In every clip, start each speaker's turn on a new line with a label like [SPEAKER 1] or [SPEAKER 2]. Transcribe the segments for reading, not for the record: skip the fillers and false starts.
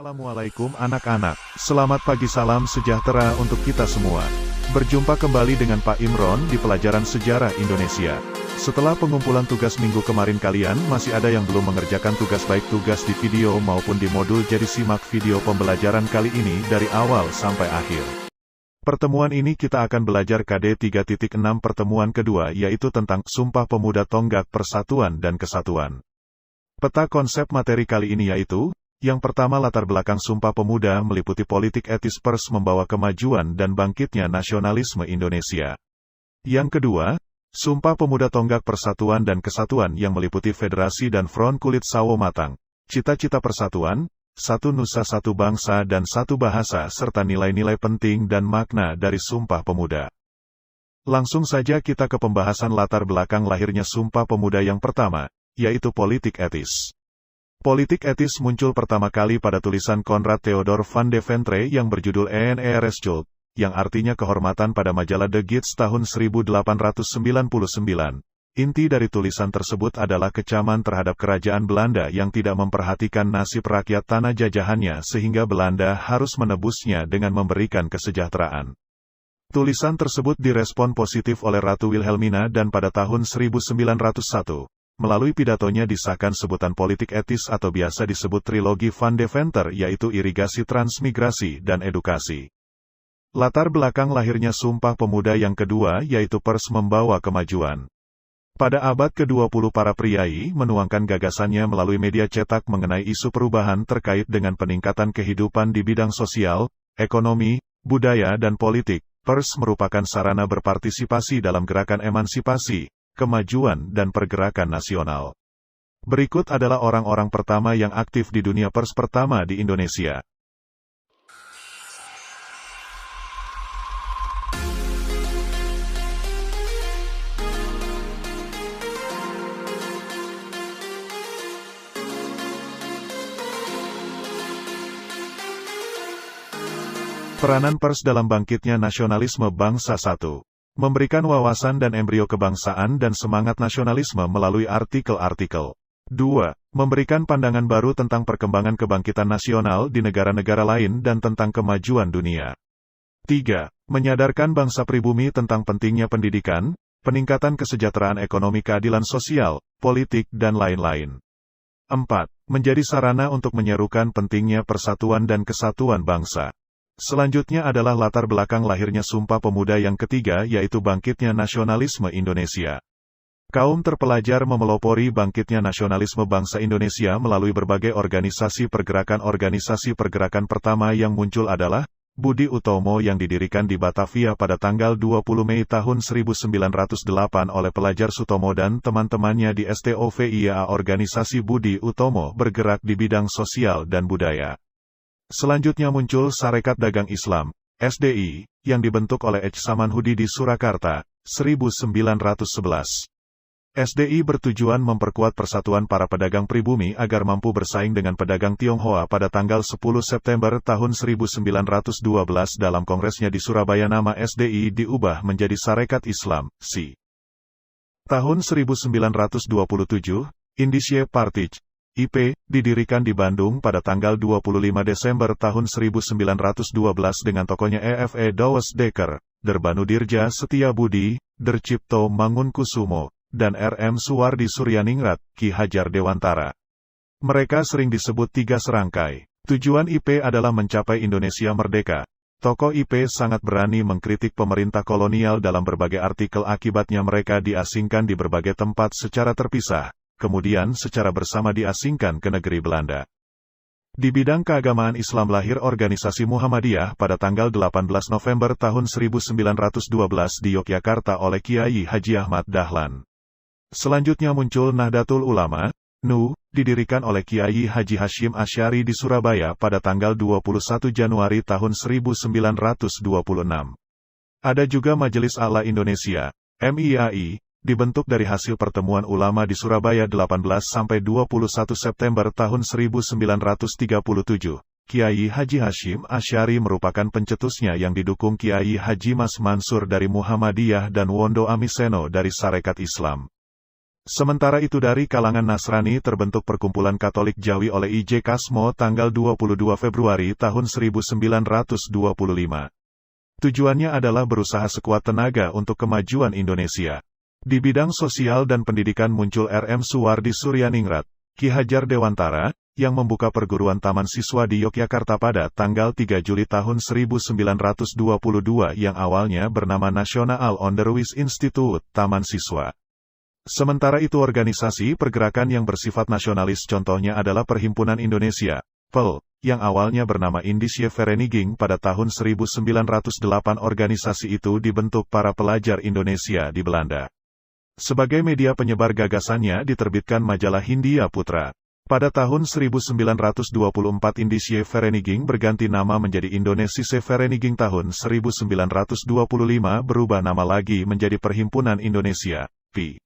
[SPEAKER 1] Assalamualaikum anak-anak, selamat pagi, salam sejahtera untuk kita semua. Berjumpa kembali dengan Pak Imron di pelajaran sejarah Indonesia. Setelah pengumpulan tugas minggu kemarin, kalian masih ada yang belum mengerjakan tugas, baik tugas di video maupun di modul, jadi simak video pembelajaran kali ini dari awal sampai akhir. Pertemuan ini kita akan belajar KD 3.6 pertemuan kedua, yaitu tentang Sumpah Pemuda Tonggak Persatuan dan Kesatuan. Peta konsep materi kali ini yaitu, yang pertama, latar belakang Sumpah Pemuda meliputi politik etis pers membawa kemajuan dan bangkitnya nasionalisme Indonesia. Yang kedua, Sumpah Pemuda Tonggak Persatuan dan Kesatuan yang meliputi federasi dan front kulit sawo matang, cita-cita persatuan, satu nusa satu bangsa dan satu bahasa, serta nilai-nilai penting dan makna dari Sumpah Pemuda. Langsung saja kita ke pembahasan latar belakang lahirnya Sumpah Pemuda yang pertama, yaitu politik etis. Politik etis muncul pertama kali pada tulisan Konrad Theodor van Deventer yang berjudul Enerschuld, yang artinya kehormatan, pada majalah The Gids tahun 1899. Inti dari tulisan tersebut adalah kecaman terhadap kerajaan Belanda yang tidak memperhatikan nasib rakyat tanah jajahannya, sehingga Belanda harus menebusnya dengan memberikan kesejahteraan. Tulisan tersebut direspon positif oleh Ratu Wilhelmina dan pada tahun 1901, melalui pidatonya disahkan sebutan politik etis atau biasa disebut trilogi Van Deventer, yaitu irigasi, transmigrasi, dan edukasi. Latar belakang lahirnya Sumpah Pemuda yang kedua yaitu pers membawa kemajuan. Pada abad ke-20 para priai menuangkan gagasannya melalui media cetak mengenai isu perubahan terkait dengan peningkatan kehidupan di bidang sosial, ekonomi, budaya dan politik. Pers merupakan sarana berpartisipasi dalam gerakan emansipasi, kemajuan dan pergerakan nasional. Berikut adalah orang-orang pertama yang aktif di dunia pers pertama di Indonesia. Peranan pers dalam bangkitnya nasionalisme bangsa. 1. Memberikan wawasan dan embrio kebangsaan dan semangat nasionalisme melalui artikel-artikel. 2. Memberikan pandangan baru tentang perkembangan kebangkitan nasional di negara-negara lain dan tentang kemajuan dunia. 3. Menyadarkan bangsa pribumi tentang pentingnya pendidikan, peningkatan kesejahteraan ekonomi, keadilan sosial, politik, dan lain-lain. 4. Menjadi sarana untuk menyerukan pentingnya persatuan dan kesatuan bangsa. Selanjutnya adalah latar belakang lahirnya Sumpah Pemuda yang ketiga yaitu bangkitnya nasionalisme Indonesia. Kaum terpelajar memelopori bangkitnya nasionalisme bangsa Indonesia melalui berbagai organisasi pergerakan. Organisasi pergerakan pertama yang muncul adalah Budi Utomo yang didirikan di Batavia pada tanggal 20 Mei tahun 1908 oleh pelajar Sutomo dan teman-temannya di STOVIA. Organisasi Budi Utomo bergerak di bidang sosial dan budaya. Selanjutnya muncul Sarekat Dagang Islam, SDI, yang dibentuk oleh H. Samanhudi di Surakarta, 1911. SDI bertujuan memperkuat persatuan para pedagang pribumi agar mampu bersaing dengan pedagang Tionghoa. Pada tanggal 10 September tahun 1912 dalam kongresnya di Surabaya, nama SDI diubah menjadi Sarekat Islam, SI. Tahun 1927, Indische Partij, IP, didirikan di Bandung pada tanggal 25 Desember tahun 1912 dengan tokohnya EFE Douwes Dekker, Derbanu Dirja Setia Budi, Dercipto Mangunkusumo, dan RM Suwardi Suryaningrat, Ki Hajar Dewantara. Mereka sering disebut Tiga Serangkai. Tujuan IP adalah mencapai Indonesia merdeka. Tokoh IP sangat berani mengkritik pemerintah kolonial dalam berbagai artikel, akibatnya mereka diasingkan di berbagai tempat secara terpisah, kemudian secara bersama diasingkan ke negeri Belanda. Di bidang keagamaan Islam lahir organisasi Muhammadiyah pada tanggal 18 November tahun 1912 di Yogyakarta oleh Kiai Haji Ahmad Dahlan. Selanjutnya muncul Nahdlatul Ulama, NU, didirikan oleh Kiai Haji Hashim Asy'ari di Surabaya pada tanggal 21 Januari tahun 1926. Ada juga Majelis A'la Indonesia, MIAI, dibentuk dari hasil pertemuan ulama di Surabaya 18–21 September tahun 1937. Kiai Haji Hashim Asy'ari merupakan pencetusnya yang didukung Kiai Haji Mas Mansur dari Muhammadiyah dan Wondo Amiseno dari Sarekat Islam. Sementara itu dari kalangan Nasrani terbentuk Perkumpulan Katolik Jawi oleh I.J. Kasmo tanggal 22 Februari tahun 1925. Tujuannya adalah berusaha sekuat tenaga untuk kemajuan Indonesia. Di bidang sosial dan pendidikan muncul R.M. Suwardi Suryaningrat, Ki Hajar Dewantara, yang membuka perguruan taman siswa di Yogyakarta pada tanggal 3 Juli tahun 1922 yang awalnya bernama National Onderwijs Instituut Taman Siswa. Sementara itu organisasi pergerakan yang bersifat nasionalis contohnya adalah Perhimpunan Indonesia, PEL, yang awalnya bernama Indische Vereniging pada tahun 1908. Organisasi itu dibentuk para pelajar Indonesia di Belanda. Sebagai media penyebar gagasannya diterbitkan majalah Hindia Putra. Pada tahun 1924 Indische Vereniging berganti nama menjadi Indonesische Vereniging. Tahun 1925 berubah nama lagi menjadi Perhimpunan Indonesia, PI.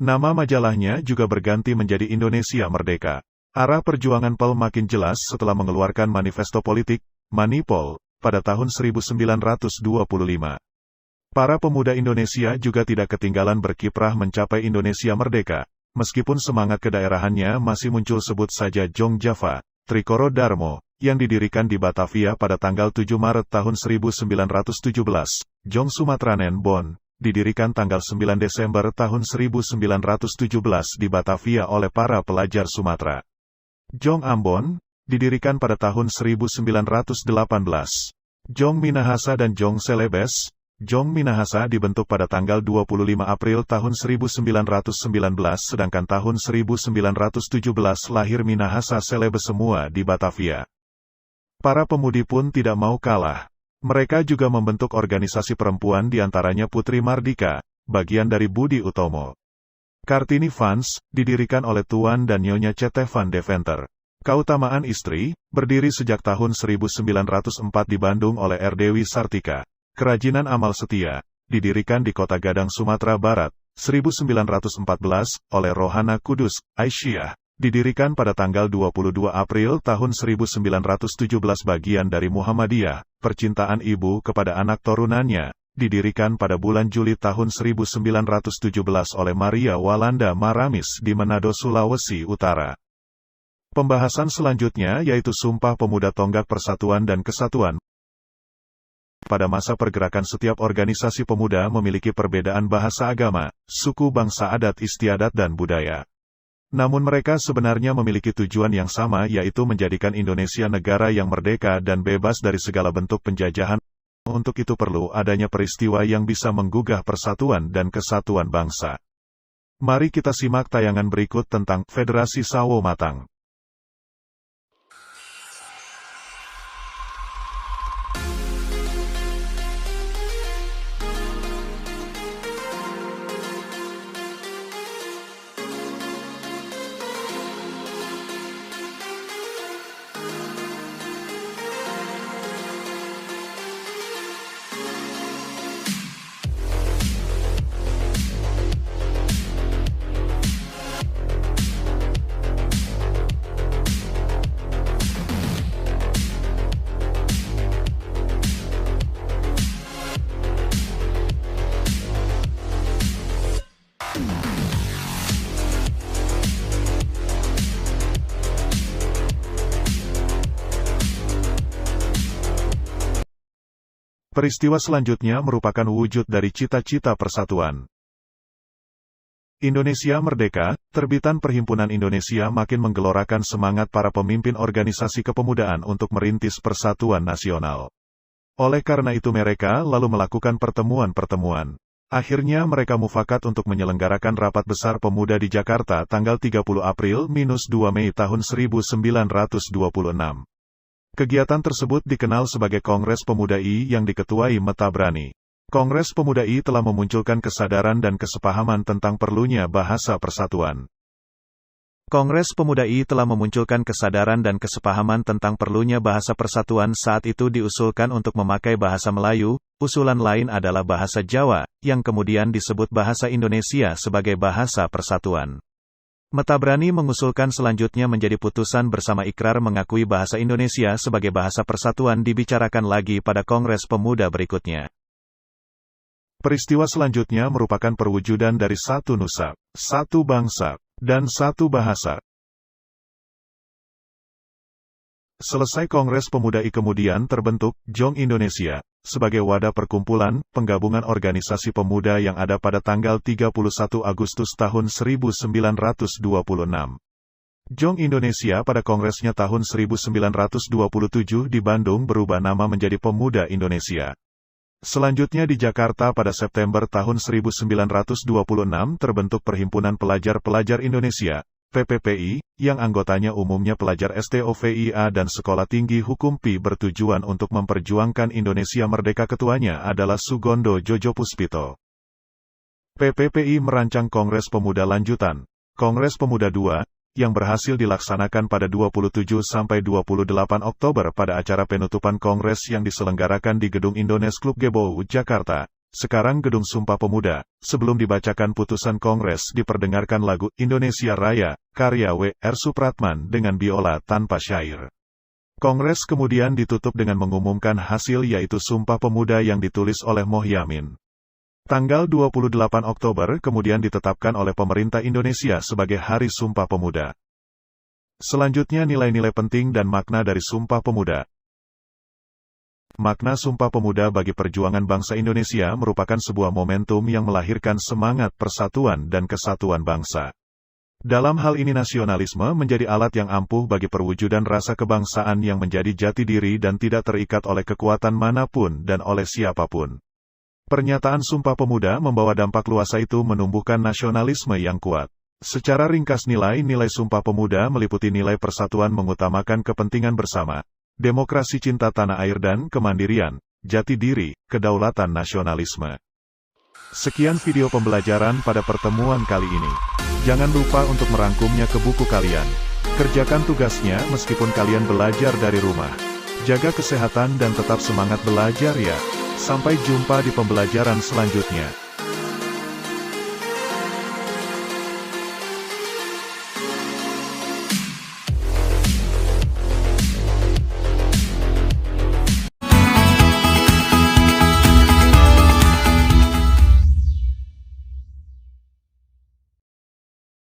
[SPEAKER 1] Nama majalahnya juga berganti menjadi Indonesia Merdeka. Arah perjuangan PEL makin jelas setelah mengeluarkan manifesto politik, Manipol, pada tahun 1925. Para pemuda Indonesia juga tidak ketinggalan berkiprah mencapai Indonesia Merdeka. Meskipun semangat kedaerahannya masih muncul, sebut saja Jong Java, Trikoro Darmo, yang didirikan di Batavia pada tanggal 7 Maret tahun 1917, Jong Sumatranen Bon, didirikan tanggal 9 Desember tahun 1917 di Batavia oleh para pelajar Sumatera. Jong Ambon, didirikan pada tahun 1918. Jong Minahasa dan Jong Celebes. Jong Minahasa dibentuk pada tanggal 25 April tahun 1919 sedangkan tahun 1917 lahir Minahasa Celebes semua di Batavia. Para pemudi pun tidak mau kalah. Mereka juga membentuk organisasi perempuan diantaranya Putri Mardika, bagian dari Budi Utomo. Kartini Fans, didirikan oleh Tuan dan Nyonya Cete van Deventer. Keutamaan Istri, berdiri sejak tahun 1904 di Bandung oleh R. Dewi Sartika. Kerajinan Amal Setia, didirikan di Kota Gadang, Sumatera Barat, 1914, oleh Rohana Kudus, Aisyah. Didirikan pada tanggal 22 April tahun 1917 bagian dari Muhammadiyah, Percintaan Ibu kepada Anak Turunannya, didirikan pada bulan Juli tahun 1917 oleh Maria Walanda Maramis di Manado, Sulawesi Utara. Pembahasan selanjutnya yaitu Sumpah Pemuda Tonggak Persatuan dan Kesatuan. Pada masa pergerakan setiap organisasi pemuda memiliki perbedaan bahasa, agama, suku, bangsa, adat istiadat dan budaya. Namun mereka sebenarnya memiliki tujuan yang sama, yaitu menjadikan Indonesia negara yang merdeka dan bebas dari segala bentuk penjajahan. Untuk itu perlu adanya peristiwa yang bisa menggugah persatuan dan kesatuan bangsa. Mari kita simak tayangan berikut tentang Federasi Sawo Matang. Peristiwa selanjutnya merupakan wujud dari cita-cita persatuan. Indonesia Merdeka, terbitan Perhimpunan Indonesia makin menggelorakan semangat para pemimpin organisasi kepemudaan untuk merintis persatuan nasional. Oleh karena itu mereka lalu melakukan pertemuan-pertemuan. Akhirnya mereka mufakat untuk menyelenggarakan Rapat Besar Pemuda di Jakarta tanggal 30 April-2 Mei tahun 1926. Kegiatan tersebut dikenal sebagai Kongres Pemuda I yang diketuai Metabrani. Kongres Pemuda I telah memunculkan kesadaran dan kesepahaman tentang perlunya bahasa persatuan. Kongres Pemuda I telah memunculkan kesadaran dan kesepahaman tentang perlunya bahasa persatuan. Saat itu diusulkan untuk memakai bahasa Melayu, usulan lain adalah bahasa Jawa, yang kemudian disebut bahasa Indonesia sebagai bahasa persatuan. Metabrani mengusulkan selanjutnya menjadi putusan bersama ikrar mengakui bahasa Indonesia sebagai bahasa persatuan dibicarakan lagi pada Kongres Pemuda berikutnya. Peristiwa selanjutnya merupakan perwujudan dari satu nusa, satu bangsa, dan satu bahasa. Selesai Kongres Pemuda I kemudian terbentuk JONG Indonesia, sebagai wadah perkumpulan, penggabungan organisasi pemuda yang ada pada tanggal 31 Agustus tahun 1926. JONG Indonesia pada kongresnya tahun 1927 di Bandung berubah nama menjadi Pemuda Indonesia. Selanjutnya di Jakarta pada September tahun 1926 terbentuk Perhimpunan Pelajar-Pelajar Indonesia, PPPI, yang anggotanya umumnya pelajar STOVIA dan Sekolah Tinggi Hukum PI bertujuan untuk memperjuangkan Indonesia merdeka. Ketuanya adalah Sugondo Djodjopuspito. PPPI merancang Kongres Pemuda Lanjutan, Kongres Pemuda II, yang berhasil dilaksanakan pada 27-28 Oktober pada acara penutupan Kongres yang diselenggarakan di Gedung Indones Club GBOU, Jakarta. Sekarang Gedung Sumpah Pemuda. Sebelum dibacakan putusan Kongres diperdengarkan lagu Indonesia Raya, karya W.R. Supratman dengan biola tanpa syair. Kongres kemudian ditutup dengan mengumumkan hasil yaitu Sumpah Pemuda yang ditulis oleh Mohyamin. Tanggal 28 Oktober kemudian ditetapkan oleh pemerintah Indonesia sebagai Hari Sumpah Pemuda. Selanjutnya nilai-nilai penting dan makna dari Sumpah Pemuda. Makna Sumpah Pemuda bagi perjuangan bangsa Indonesia merupakan sebuah momentum yang melahirkan semangat persatuan dan kesatuan bangsa. Dalam hal ini nasionalisme menjadi alat yang ampuh bagi perwujudan rasa kebangsaan yang menjadi jati diri dan tidak terikat oleh kekuatan manapun dan oleh siapapun. Pernyataan Sumpah Pemuda membawa dampak luas itu menumbuhkan nasionalisme yang kuat. Secara ringkas nilai-nilai Sumpah Pemuda meliputi nilai persatuan mengutamakan kepentingan bersama, demokrasi cinta tanah air dan kemandirian, jati diri, kedaulatan nasionalisme. Sekian video pembelajaran pada pertemuan kali ini. Jangan lupa untuk merangkumnya ke buku kalian. Kerjakan tugasnya meskipun kalian belajar dari rumah. Jaga kesehatan dan tetap semangat belajar ya. Sampai jumpa di pembelajaran selanjutnya.